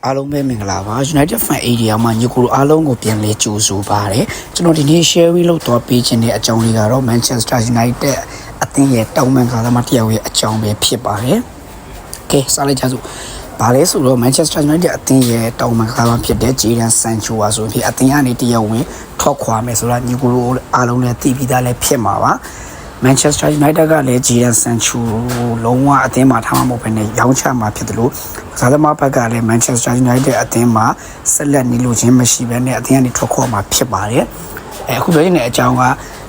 အားလုံးပဲမင်္ဂလာပါ United Fan Area မှာညီကိုအားလုံးကိုပြန်လဲကြိုဆိုပါရစေကျွန်တော်ဒီနေ့ share လုပ်တော့ပေးခြင်းတဲ့အကြောင်းလေးကတော့ Manchester United အသင်းရဲ့တောင်ပန်ကာသမားတစ်ယောက်ရဲ့အကြောင်းပဲဖြစ်ပါတယ်ကဲစားလိုက်ကြစို့ဘာလဲဆိုတော့ Manchester United အသင်းရဲ့တောင်ပန်ကာသမားဖြစ်တဲ့ Jadon Sancho ပါဆိုပြီးအသင်းကနေတယောက်ဝင်ထွက်ခွာမယ်ဆိုတာညီကိုအားလုံးလည်းသိပြီးသားလည်းဖြစ်မှာပါManchester United ကလည်း Jadon Sancho လုံးဝအသင်းမှာထားမှာမဟုတ်ဘဲနဲ့ရောင်းချမှာဖြစ်တယ်လို့ဇာသမားဘက်ကလည်း Manchester United အသင်းမှာဆက်လက်နေလို့ချင်းမရှိဘဲနဲ့အသင်းကနေထွက်ခွာမှာဖြစ်ပါတယ်အခုပြောနေတဲ့အကြောင်းက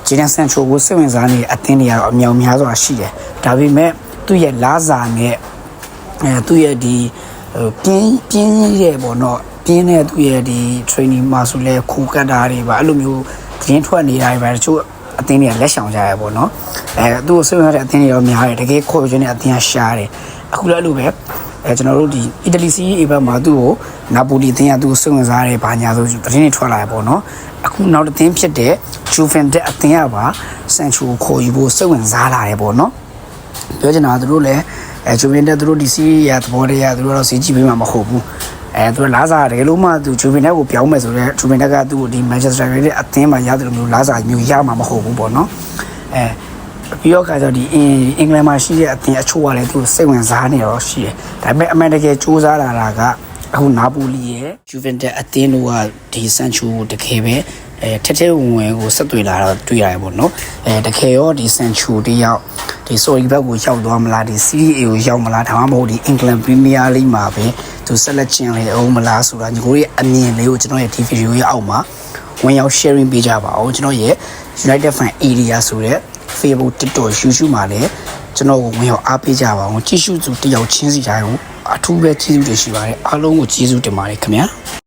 Jadon Sancho ကိုစိတ်ဝင်စားနေတဲ့အသင်းတွေကတော့အများများစွာရှိတယ်ဒါပေမဲ့သူ့ရဲ့လားစာနဲ့သူ့ရဲ့ဒီပြင်းရဲ့ပေါ့နော်ပြင်းတဲ့သူ့ရဲ့ဒီ training မှာဆိုလဲခုကတ်တာတွေပါအဲ့လိုမျိုးသတင်းထွက်နေတာတွေပါတချို့အသင်းတွေကလက်ဆောင်ကြရပေါ့နော်သူ့ကိုစိတ်ဝင်စားတဲ့အသင်းတွေရောများတယ်တကယ်ခေါ်ပြနေတဲ့အသင်းကရှားတယ်အခုလည်းအဲ့လိုပဲကျွန်တော်တို့ဒီအီတလီစီးအေးဘက်မှာသူ့ကိုနာပိုလီအသင်းကသူ့ကိုစိတ်ဝင်စားတယ်ဘာညာဆိုသတင်းတွေထွက်လာရပေါ့နော်အခုနောက်တစ်သင်းဖြစ်တဲ့ဂျူဗန်တက်အသင်းကပါဆန်ချူကိုခေါ်ယူဖို့စိတ်ဝင်စားလာတယ်ပေါ့နော်ပြောချင်တာသူတို့လည်းဂျူဗန်တက်သူတို့ဒီစီးရသဘောတရားသူတို့တော့စီးကြည့်ပေးမှာမဟုတ်ဘူးသူကလာစားတယ်လို့မှသူဂျူဗင်တက်ကိုပြောင်းမယ်ဆိုတော့ဂျူဗင်တက်ကသူ့ကိုဒီ Manchester United အသင်းမှာရတယ်လို့မျိုးလာစားမျိုးရမှာမဟုတ်ဘူးပေါ့နော်ပြီးတော့ခါကျတော့ဒီအင်္ဂလန်မှာရှိတဲ့အသင်းအချို့ကလည်းသူစိတ်ဝင်စားနေတော့ရှိတယ်ဒါပေမဲ့အမှန်တကယ်စူးစမ်းလာတာကအခုနာပိုလီရဲ့ဂျူဗင်တက်အသင်းတို့ကဒီဆန်ချူကိုတကယ်ပဲထက်ထဲဝင်ကိုဆက်တွေ့လာတော့တွေ့ရတယ်ပေါ့နော်တကယ်ရောဒီဆန်ချူတယောက်ဒီဆိုရီဘက်ကိုရောက်သွားမလားဒီ Serie A ကိုရောက်မလားဒါမှမဟုတ်ဒီ England Premier League မှာပဲသူဆက်လက်ကျင်လေအောင်မလားဆိုတာညီကိုရဲ့အမြင်လေးကိုကျွန်တော်ရဲ့ဒီဗီဒီယိုရဲ့အောက်မှာဝင်ရောက် sharing ပေးကြပါအောင်ကျွန်တော်ရဲ့ United Fan Area ဆိုတဲ့ Facebook TikTok YouTube မှာလည်းကျွန်တော်ကိုဝင်ရောက်အားပေးကြပါအောင်ကြည့်ရှုသူတယောက်ချင်းစီတိုင်းကိုအထူးပဲကျေးဇူးတင်ရှိပါတယ်အားလုံးကိုကျေးဇူးတင်ပါတယ်ခင်ဗျာ